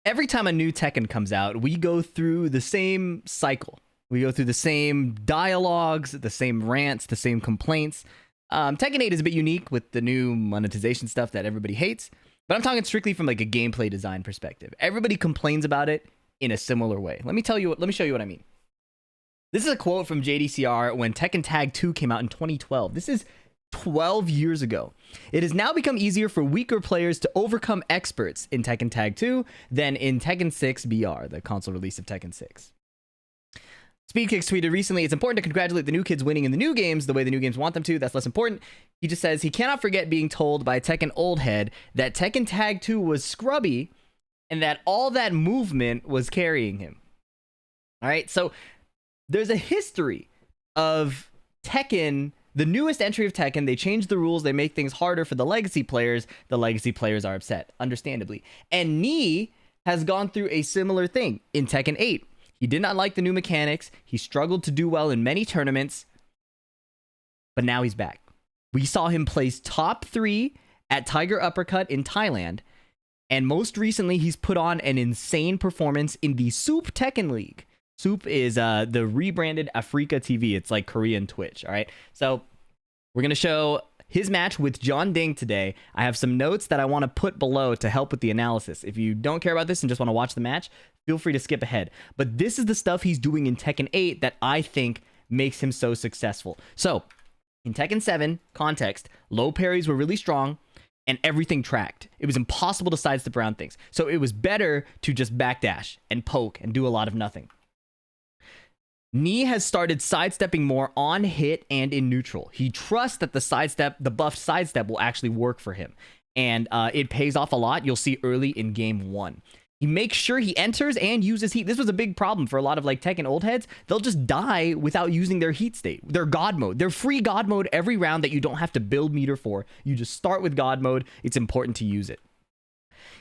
Every time a new Tekken comes out, we go through the same cycle. We go through the same dialogues, the same rants, the same complaints. Tekken 8 is a bit unique with the new monetization stuff that everybody hates, but I'm talking strictly from like a gameplay design perspective. Everybody complains about it in a similar way. Let me show you what I mean. This is a quote from JDCR when Tekken Tag 2 came out in 2012. This is 12 years ago. It has now become easier for weaker players to overcome experts in Tekken Tag 2 than in Tekken 6 BR, the console release of Tekken 6. Speedkicks tweeted recently, it's important to congratulate the new kids winning in the new games the way the new games want them to. That's less important. He just says he cannot forget being told by Tekken old head that Tekken Tag 2 was scrubby and that all that movement was carrying him. All right, so there's a history of Tekken. The newest entry of Tekken, they changed the rules. They make things harder for the legacy players. The legacy players are upset, understandably. And Knee has gone through a similar thing in Tekken 8. He did not like the new mechanics. He struggled to do well in many tournaments. But now he's back. We saw him place top 3 at Tiger Uppercut in Thailand. And most recently, he's put on an insane performance in the Soup Tekken League. Soup is the rebranded Africa TV. It's like Korean Twitch, all right? So we're going to show his match with JeonDDing today. I have some notes that I want to put below to help with the analysis. If you don't care about this and just want to watch the match, feel free to skip ahead. But this is the stuff he's doing in Tekken 8 that I think makes him so successful. So in Tekken 7, context, low parries were really strong and everything tracked. It was impossible to sidestep around things. So it was better to just backdash and poke and do a lot of nothing. Knee has started sidestepping more on hit and in neutral. He trusts that the buffed sidestep will actually work for him. And it pays off a lot. You'll see early in game 1. He makes sure he enters and uses heat. This was a big problem for a lot of like Tekken old heads. They'll just die without using their heat state. Their God mode. They're free God mode every round that you don't have to build meter for. You just start with God mode. It's important to use it.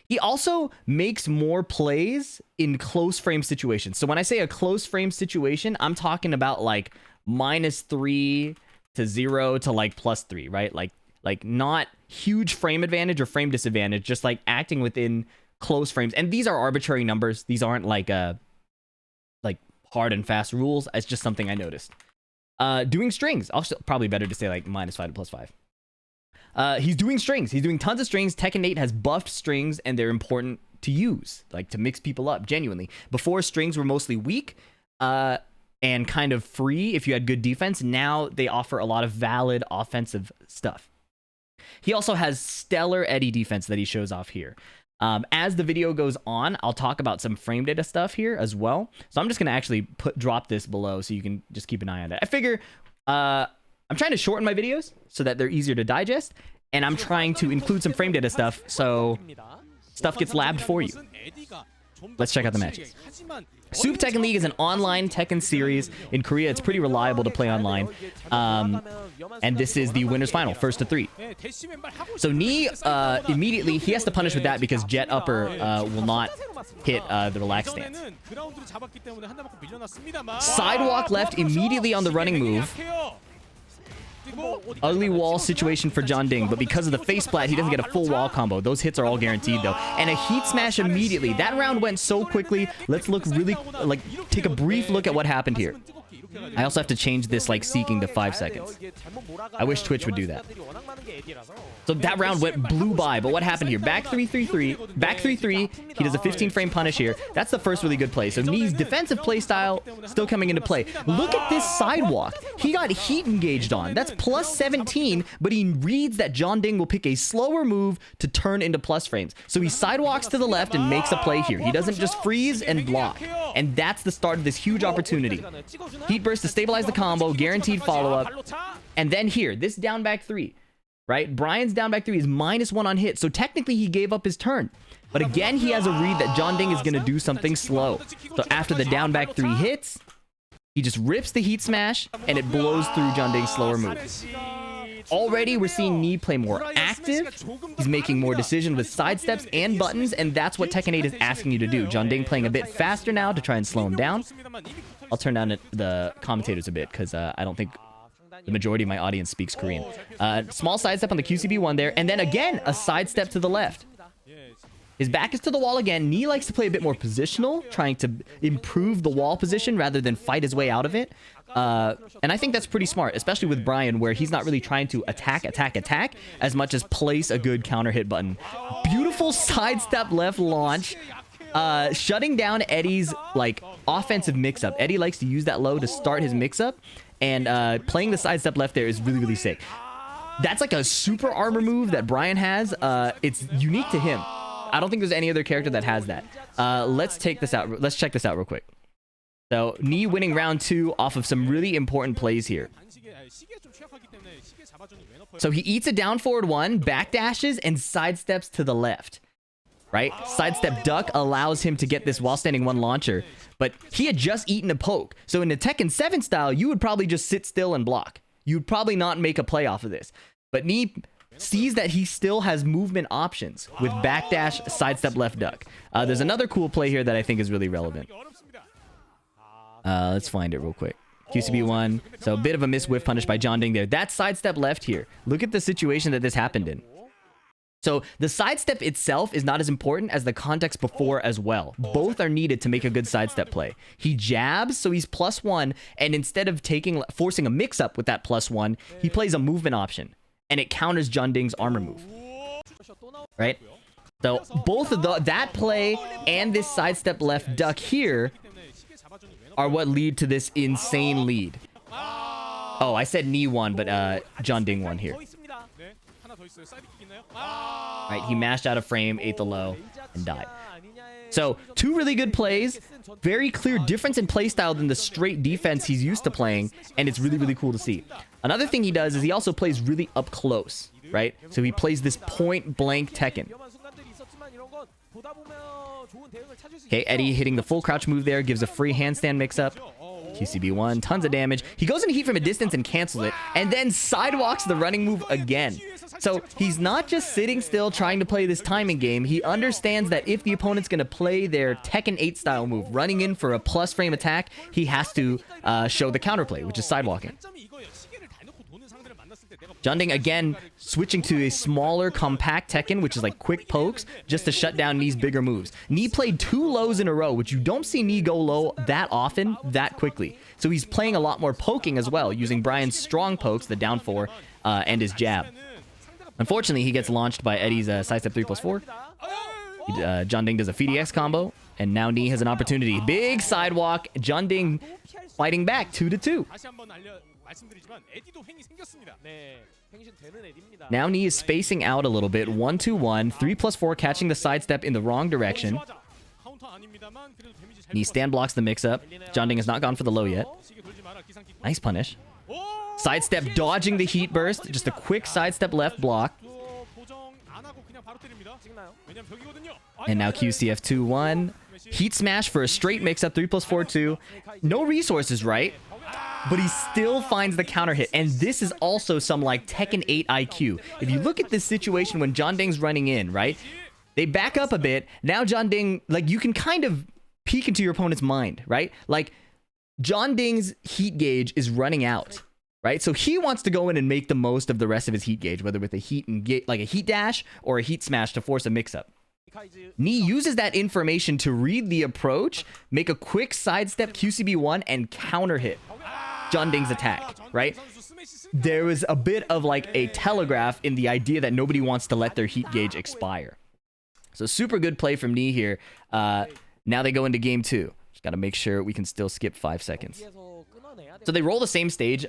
He also makes more plays in close frame situations. So when I say a close frame situation, I'm talking about like -3 to 0 to like +3, right? Like not huge frame advantage or frame disadvantage, just like acting within close frames. And these are arbitrary numbers. These aren't like hard and fast rules. It's just something I noticed. Doing strings. Also probably better to say like -5 to +5. He's doing strings. He's doing tons of strings. Tekken 8 has buffed strings, and they're important to use, like to mix people up, genuinely. Before, strings were mostly weak and kind of free if you had good defense. Now they offer a lot of valid offensive stuff. He also has stellar Eddie defense that he shows off here. As the video goes on, I'll talk about some frame data stuff here as well. So I'm just going to actually drop this below so you can just keep an eye on that. I figure... I'm trying to shorten my videos so that they're easier to digest, and I'm trying to include some frame data stuff so stuff gets labbed for you. Let's check out the matches. Soup Tekken League is an online Tekken series in Korea. It's pretty reliable to play online. And this is the winner's final, 1st to 3. So Knee, immediately, he has to punish with that because Jet Upper will not hit the relaxed stance. Sidewalk left immediately on the running move. Ugly wall situation for JeonDDing, but because of the face splat, he doesn't get a full wall combo. Those hits are all guaranteed, though. And a heat smash immediately. That round went so quickly. Let's look really, take a brief look at what happened here. I also have to change this, seeking to 5 seconds. I wish Twitch would do that. So that round blew by, but what happened here? Back 3-3-3. Back 3-3. He does a 15-frame punish here. That's the first really good play. So Knee's defensive play style still coming into play. Look at this sidewalk. He got heat engaged on. That's +17, but he reads that JeonDDing will pick a slower move to turn into plus frames. So he sidewalks to the left and makes a play here. He doesn't just freeze and block. And that's the start of this huge opportunity. Heat burst to stabilize the combo, guaranteed follow-up. And then here, this down back 3, right? Brian's down back 3 is -1 on hit, so technically he gave up his turn. But again, he has a read that JeonDDing is going to do something slow. So after the down back 3 hits, he just rips the heat smash, and it blows through JeonDDing's slower moves. Already, we're seeing Knee play more active. He's making more decisions with sidesteps and buttons, and that's what Tekken 8 is asking you to do. JeonDDing playing a bit faster now to try and slow him down. I'll turn down the commentators a bit, because I don't think the majority of my audience speaks Korean. Small sidestep on the QCB1 there, and then again, a sidestep to the left. His back is to the wall again. Knee likes to play a bit more positional, trying to improve the wall position rather than fight his way out of it. And I think that's pretty smart, especially with Brian, where he's not really trying to attack as much as place a good counter hit button. Beautiful sidestep left launch, shutting down Eddie's like offensive mix-up. Eddie likes to use that low to start his mix-up, and playing the sidestep left there is really, really sick. That's like a super armor move that Brian has. It's unique to him. I don't think there's any other character that has that. Let's check this out real quick. So, Knee winning round 2 off of some really important plays here. So, he eats a down forward 1, backdashes, and sidesteps to the left. Right? Sidestep duck allows him to get this while standing 1 launcher. But he had just eaten a poke. So, in the Tekken 7 style, you would probably just sit still and block. You'd probably not make a play off of this. But Knee sees that he still has movement options with backdash, sidestep left duck. There's another cool play here that I think is really relevant. Let's find it real quick. QCB1. So a bit of a miss whiff punish by JeonDDing there. That's sidestep left here. Look at the situation that this happened in. So the sidestep itself is not as important as the context before as well. Both are needed to make a good sidestep play. He jabs, so he's +1, and instead of forcing a mix-up with that +1, he plays a movement option, and it counters JeonDDing's armor move. Right? So both of that play and this sidestep left duck here are what lead to this insane lead. Oh, I said Knee won, but JeonDDing won here. Right, he mashed out of frame, ate the low, and died. So, 2 really good plays. Very clear difference in playstyle than the straight defense he's used to playing, and it's really, really cool to see. Another thing he does is he also plays really up close, right? So he plays this point-blank Tekken. Okay, Eddie hitting the full crouch move there, gives a free handstand mix-up. QCB1, tons of damage. He goes into heat from a distance and cancels it, and then sidewalks the running move again. So he's not just sitting still trying to play this timing game. He understands that if the opponent's going to play their Tekken 8 style move, running in for a plus frame attack, he has to show the counterplay, which is sidewalking. JeonDDing again switching to a smaller compact Tekken, which is like quick pokes, just to shut down Knee's bigger moves. Knee played 2 lows in a row, which you don't see Knee go low that often, that quickly. So he's playing a lot more poking as well, using Brian's strong pokes, the down 4, and his jab. Unfortunately, he gets launched by Eddie's sidestep 3+4. JeonDDing does a PhiDX combo, and now Knee has an opportunity. Big sidewalk, JeonDDing fighting back 2-2. Now Knee is spacing out a little bit. 1-2-1. 3+4 catching the sidestep in the wrong direction. Knee stand blocks the mix-up. JeonDDing has not gone for the low yet. Nice punish. Sidestep dodging the heat burst. Just a quick sidestep left block. And now QCF 2-1. Heat smash for a straight mix-up. 3+4-2. No resources, right? But he still finds the counter hit. And this is also some like Tekken 8 IQ. If you look at this situation when JeonDDing's running in, right? They back up a bit. Now JeonDDing, like, you can kind of peek into your opponent's mind, right? Like, JeonDDing's heat gauge is running out, right? So he wants to go in and make the most of the rest of his heat gauge, whether with a heat like a heat dash or a heat smash to force a mix-up. Knee uses that information to read the approach, make a quick sidestep QCB1, and counter hit JeonDDing's attack, right? There was a bit of like a telegraph in the idea that nobody wants to let their heat gauge expire. So super good play from Knee here. Now they go into game 2. Just got to make sure we can still skip 5 seconds. So they roll the same stage.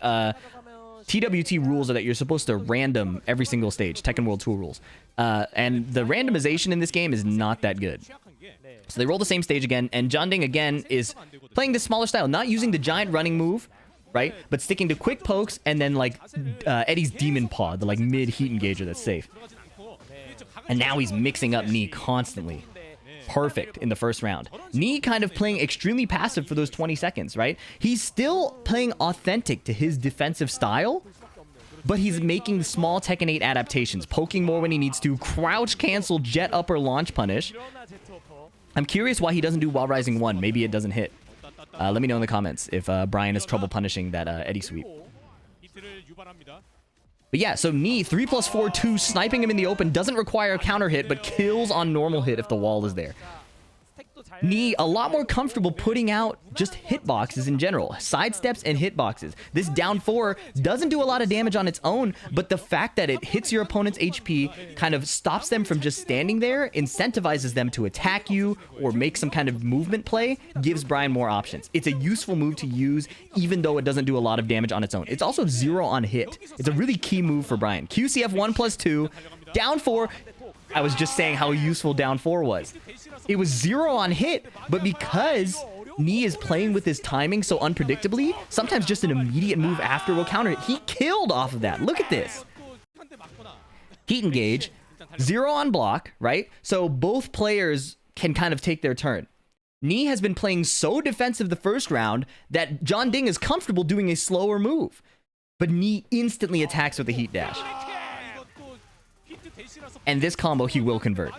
TWT rules are that you're supposed to random every single stage. Tekken World Tour rules. And the randomization in this game is not that good. So they roll the same stage again, and JeonDDing again is playing this smaller style, not using the giant running move, right? But sticking to quick pokes and then like Eddie's Demon Paw, the like mid heat engager that's safe. And now he's mixing up Knee constantly. Perfect in the first round. Knee kind of playing extremely passive for those 20 seconds, right? He's still playing authentic to his defensive style, but he's making small Tekken 8 adaptations, poking more when he needs to, crouch cancel, jet upper launch punish. I'm curious why he doesn't do While Rising 1. Maybe it doesn't hit. Let me know in the comments if Brian has trouble punishing that Eddie sweep. But yeah, so Knee 3+4-2, sniping him in the open, doesn't require a counter hit, but kills on normal hit if the wall is there. Knee a lot more comfortable putting out just hitboxes in general, sidesteps and hitboxes. This down 4 doesn't do a lot of damage on its own, but the fact that it hits your opponent's HP kind of stops them from just standing there, incentivizes them to attack you or make some kind of movement play, gives Brian more options. It's a useful move to use even though it doesn't do a lot of damage on its own. It's also 0 on hit. It's a really key move for Brian. QCF 1+2, down 4. I was just saying how useful down 4 was. It was 0 on hit, but because Knee is playing with his timing so unpredictably, sometimes just an immediate move after will counter it. He killed off of that. Look at this. Heat engage, 0 on block, right? So both players can kind of take their turn. Knee has been playing so defensive the first round that JeonDDing is comfortable doing a slower move. But Knee instantly attacks with a heat dash. And this combo he will convert.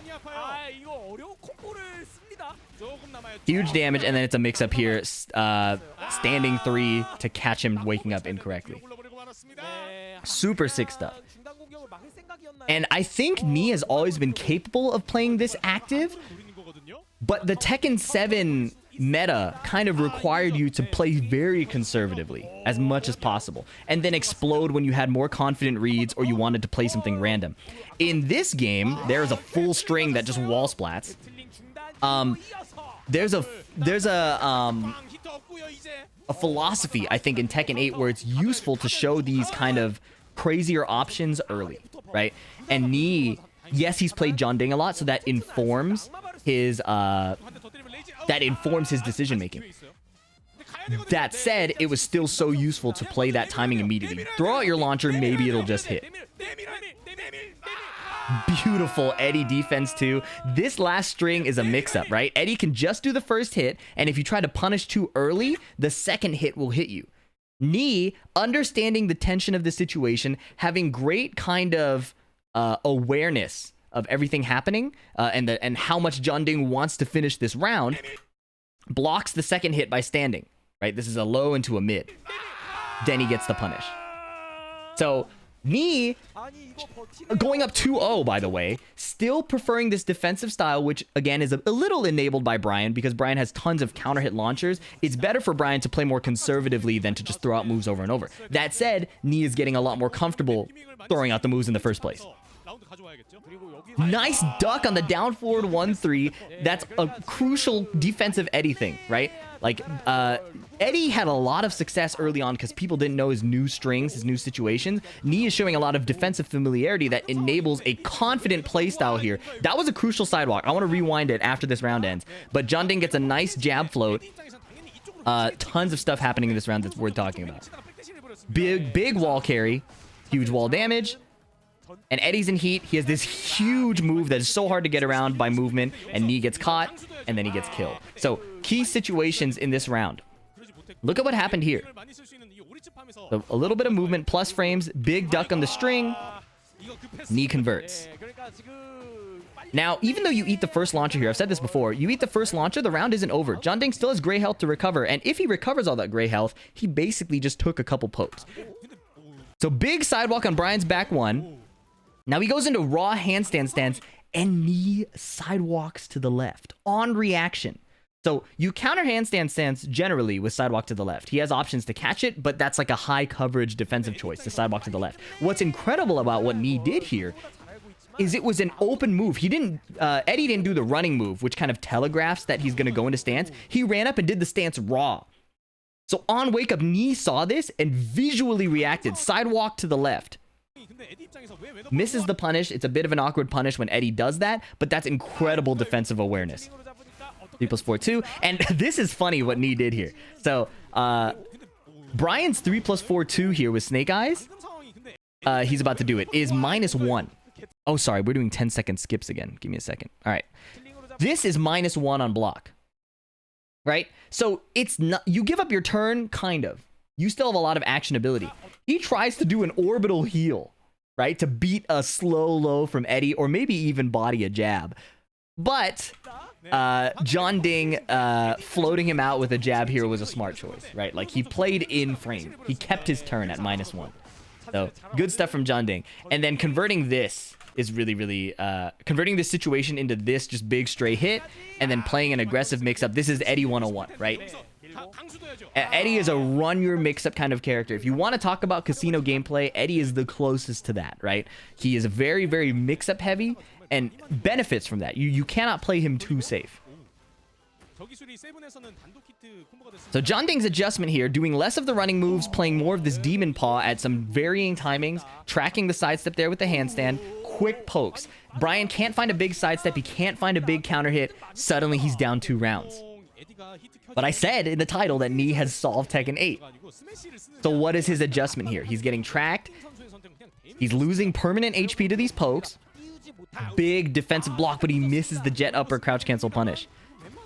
Huge damage, and then it's a mix-up here. Standing 3 to catch him waking up incorrectly. Super sick stuff. And I think Knee has always been capable of playing this active, but the Tekken 7 meta kind of required you to play very conservatively as much as possible and then explode when you had more confident reads or you wanted to play something random. In this game, there's a full string that just wall splats. There's a philosophy, I think, in Tekken 8 where it's useful to show these kind of crazier options early, right? And Knee, yes, he's played JeonDDing a lot, so that informs his decision making. That said, it was still so useful to play that timing immediately. Throw out your launcher, maybe it'll just hit. Beautiful Eddie defense too. This last string is a mix-up, right? Eddie can just do the first hit, and if you try to punish too early, the second hit will hit you. Knee, understanding the tension of the situation, having great kind of awareness of everything happening, and how much JeonDDing wants to finish this round, blocks the second hit by standing, right? This is a low into a mid. Then he gets the punish. So Knee, going up 2-0, by the way, still preferring this defensive style, which, again, is a little enabled by Brian, because Brian has tons of counter-hit launchers. It's better for Brian to play more conservatively than to just throw out moves over and over. That said, Knee is getting a lot more comfortable throwing out the moves in the first place. Nice duck on the down forward 1-3. That's a crucial defensive Eddie thing, right? Like, Eddie had a lot of success early on because people didn't know his new strings, his new situations. Knee is showing a lot of defensive familiarity that enables a confident playstyle here. That was a crucial sidewalk. I want to rewind it after this round ends. But JeonDDing gets a nice jab float. Tons of stuff happening in this round that's worth talking about. Big wall carry. Huge wall damage. And Eddie's in heat. He has this huge move that is so hard to get around by movement, and Knee gets caught, and then he gets killed. So, key situations in this round. Look at what happened here. So, a little bit of movement, plus frames, big duck on the string, Knee converts. Now, even though you eat the first launcher here, I've said this before, you eat the first launcher, the round isn't over. JeonDDing still has gray health to recover, and if he recovers all that gray health, he basically just took a couple pokes. So, big sidewalk on Brian's back one. Now he goes into raw handstand stance, and Knee sidewalks to the left on reaction. So you counter handstand stance generally with sidewalk to the left. He has options to catch it, but that's like a high coverage defensive choice to sidewalk to the left. What's incredible about what Knee did here is it was an open move. He didn't, Eddie didn't do the running move, which kind of telegraphs that he's going to go into stance. He ran up and did the stance raw. So on wake up, Knee saw this and visually reacted, sidewalk to the left. Misses the punish. It's a bit of an awkward punish when Eddie does that, but that's incredible defensive awareness. 3+4-2, and this is funny what Knee did here. So Brian's 3+4-2 here with Snake Eyes, he's about to do it, is -1. Oh, sorry, we're doing 10-second skips again. Give me a second. All right, this is -1 on block, right? So it's not, you give up your turn, kind of. You still have a lot of actionability. He tries to do an orbital heal, right? To beat a slow low from Eddie, or maybe even body a jab. But JeonDDing floating him out with a jab here was a smart choice, right? Like, he played in frame. He kept his turn at -1. So good stuff from JeonDDing. And then converting this is really, converting this situation into this just big stray hit, and then playing an aggressive mix-up. This is Eddie 101, right? Eddie is a run your mix-up kind of character. If you want to talk about casino gameplay, Eddie is the closest to that, right? He is very mix-up heavy and benefits from that. You cannot play him too safe. So JeonDDing's adjustment here, doing less of the running moves, playing more of this demon paw at some varying timings, tracking the sidestep there with the handstand, quick pokes. Brian can't find a big sidestep, he can't find a big counter hit, suddenly he's down 2 rounds. But I said in the title that Knee has solved Tekken 8. So what is his adjustment here? He's getting tracked, he's losing permanent HP to these pokes, big defensive block, but he misses the jet upper crouch cancel punish.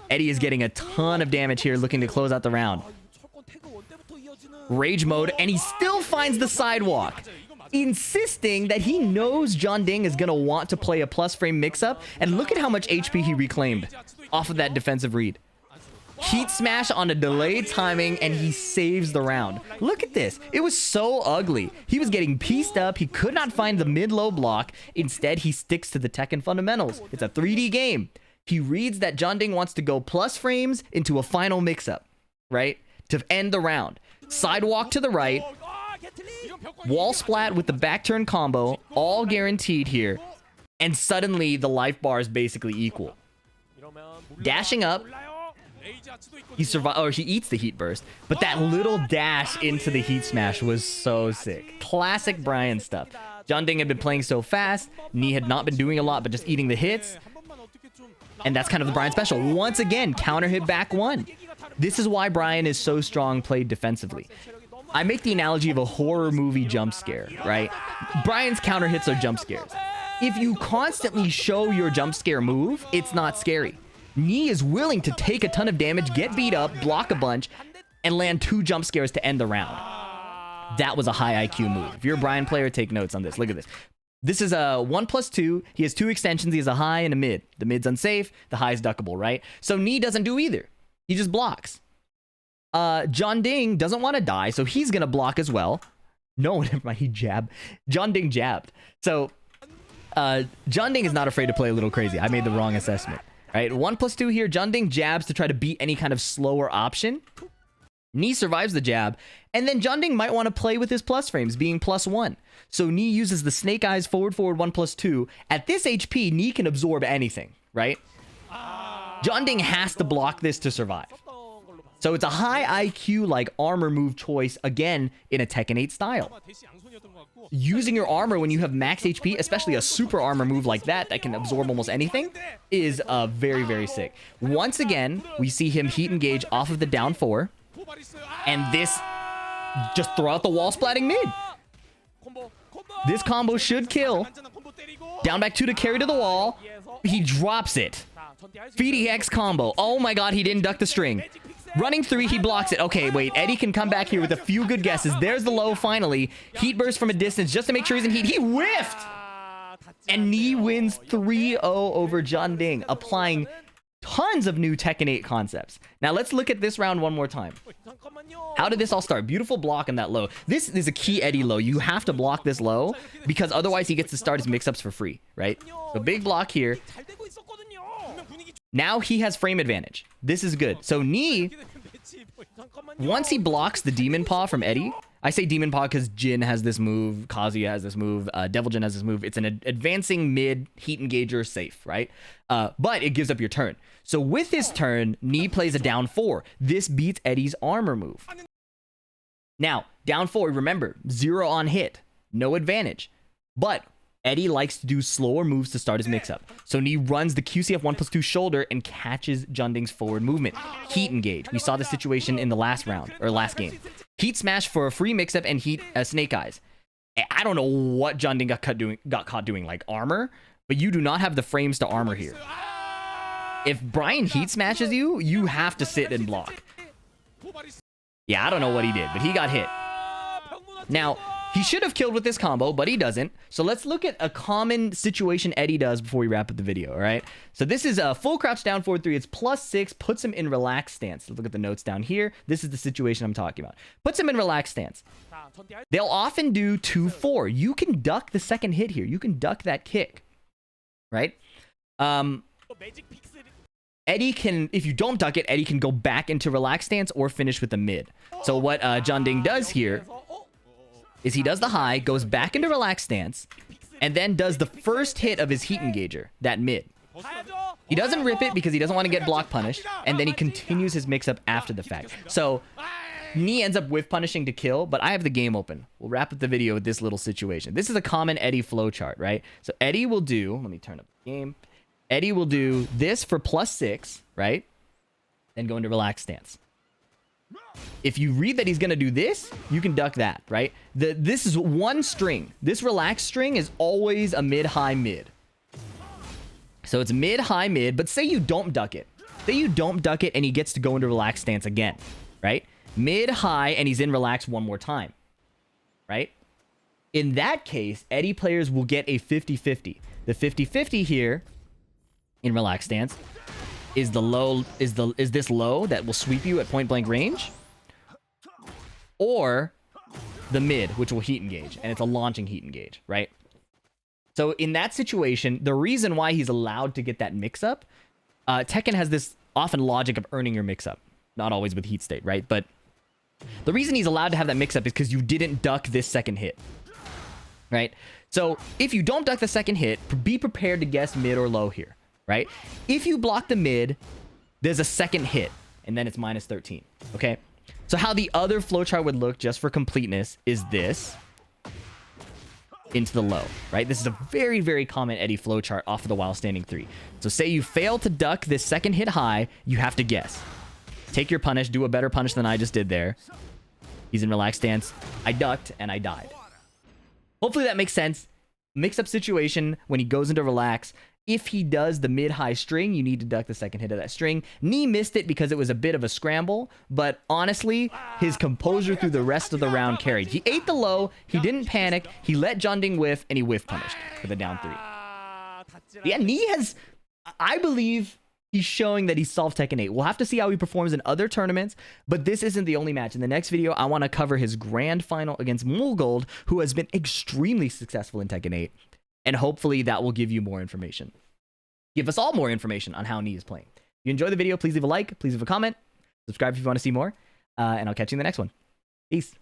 Eddie is getting a ton of damage here, looking to close out the round. Rage mode, and he still finds the sidewalk, insisting that he knows JeonDDing is going to want to play a plus frame mix-up, and look at how much HP he reclaimed off of that defensive read. Heat smash on a delayed timing, and he saves the round. Look at this. It was so ugly. He was getting pieced up. He could not find the mid-low block. Instead, he sticks to the Tekken fundamentals. It's a 3D game. He reads that JeonDDing wants to go plus frames into a final mix-up, right? To end the round. Sidewalk to the right. Wall splat with the back turn combo. All guaranteed here. And suddenly, the life bar is basically equal. Dashing up. He survives, or he eats the heat burst. But that little dash into the heat smash was so sick. Classic Brian stuff. JeonDDing had been playing so fast. Knee had not been doing a lot, but just eating the hits. And that's kind of the Brian special. Once again, counter hit back 1. This is why Brian is so strong played defensively. I make the analogy of a horror movie jump scare, right? Brian's counter hits are jump scares. If you constantly show your jump scare move, it's not scary. Knee is willing to take a ton of damage, get beat up, block a bunch, and land 2 jump scares to end the round. That was a high IQ move. If you're a Brian player, take notes on this. Look at this. This is a 1+2. He has 2 extensions. He has a high and a mid. The mid's unsafe. The high is duckable, right? So Knee doesn't do either. He just blocks. JeonDDing doesn't want to die, so he's going to block as well. No, never mind. He jabbed. JeonDDing jabbed. So JeonDDing is not afraid to play a little crazy. I made the wrong assessment. Right? 1+2 here. JeonDDing jabs to try to beat any kind of slower option. Knee survives the jab, and then JeonDDing might want to play with his plus frames, being +1. So Knee uses the Snake Eyes forward 1+2. At this HP, Knee can absorb anything, right? JeonDDing has to block this to survive. So it's a high IQ like armor move choice, again, in a Tekken 8 style. Using your armor when you have max HP, especially a super armor move like that that can absorb almost anything, is very sick. Once again, we see him heat engage off of the down 4. And this, just throw out the wall splatting mid. This combo should kill. Down back 2 to carry to the wall. He drops it. PhiDX combo. Oh my god, he didn't duck the string. Running 3, he blocks it. Okay, wait. Eddie can come back here with a few good guesses. There's the low finally. Heat burst from a distance just to make sure he's in heat. He whiffed! And Knee wins 3-0 over JeonDDing, applying tons of new Tekken 8 concepts. Now let's look at this round one more time. How did this all start? Beautiful block on that low. This is a key Eddie low. You have to block this low because otherwise he gets to start his mix-ups for free, right? So big block here. Now he has frame advantage. This is good. So Knee, once he blocks the Demon Paw from Eddie, I say Demon Paw because Jin has this move, Kazuya has this move, Devil Jin has this move. It's an advancing mid heat engager safe, right? But it gives up your turn. So with his turn, Knee plays a down 4. This beats Eddie's armor move. Now, down 4, remember, 0 on hit, no advantage. But Eddie likes to do slower moves to start his mix-up. So Knee runs the QCF 1+2 shoulder and catches JeonDDing's forward movement. Heat engage. We saw the situation in the last round, or last game. Heat smash for a free mix-up and heat Snake Eyes. I don't know what JeonDDing got caught doing, like armor, but you do not have the frames to armor here. If Brian heat smashes you, you have to sit and block. Yeah, I don't know what he did, but he got hit. Now, He should have killed with this combo, but he doesn't. So let's look at a common situation Eddie does before we wrap up the video, all right? So this is a full crouch down forward 3. It's +6, puts him in relaxed stance. Look at the notes down here. This is the situation I'm talking about. Puts him in relaxed stance. They'll often do 2-4. You can duck the second hit here. You can duck that kick, right? Eddie can, if you don't duck it, Eddie can go back into relaxed stance or finish with the mid. So what JeonDDing does here is he does the high, goes back into relaxed stance, and then does the first hit of his heat engager, that mid. He doesn't rip it because he doesn't want to get block punished, and then he continues his mix-up after the fact. So Knee ends up whiff punishing to kill, but I have the game open. We'll wrap up the video with this little situation. This is a common Eddie flowchart, right? So Eddie will do, let me turn up the game. Eddie will do this for +6, right? Then go into relaxed stance. If you read that he's going to do this, you can duck that, right? This is one string. This relaxed string is always a mid-high mid. So it's mid-high mid, but say you don't duck it. Say you don't duck it and he gets to go into relaxed stance again, right? Mid-high and he's in relaxed one more time, right? In that case, Eddie players will get a 50-50. The 50-50 here in relaxed stance is the low is this low that will sweep you at point blank range, or the mid, which will heat engage, and it's a launching heat engage, right? So in that situation, the reason why he's allowed to get that mix up, Tekken has this often logic of earning your mix up, not always with heat state, right? But the reason he's allowed to have that mix up is because you didn't duck this second hit, right? So if you don't duck the second hit, be prepared to guess mid or low here, right? If you block the mid, there's a second hit, and then it's -13, okay? So how the other flowchart would look, just for completeness, is this into the low, right? This is a very, very common Eddie flowchart off of the while standing 3. So say you fail to duck this second hit high, you have to guess. Take your punish, do a better punish than I just did there. He's in relaxed stance. I ducked, and I died. Hopefully that makes sense. Mix-up situation when he goes into relax. If he does the mid-high string, you need to duck the second hit of that string. Knee missed it because it was a bit of a scramble, but honestly, his composure through the rest of the round carried. He ate the low, he didn't panic, he let JeonDDing whiff, and he whiff punished for the down 3. Yeah, Knee has, I believe, he's showing that he's solved Tekken 8. We'll have to see how he performs in other tournaments, but this isn't the only match. In the next video, I want to cover his grand final against Mulgold, who has been extremely successful in Tekken 8. And hopefully that will give you more information. Give us all more information on how Knee is playing. If you enjoy the video, please leave a like, please leave a comment, subscribe if you want to see more, and I'll catch you in the next one. Peace.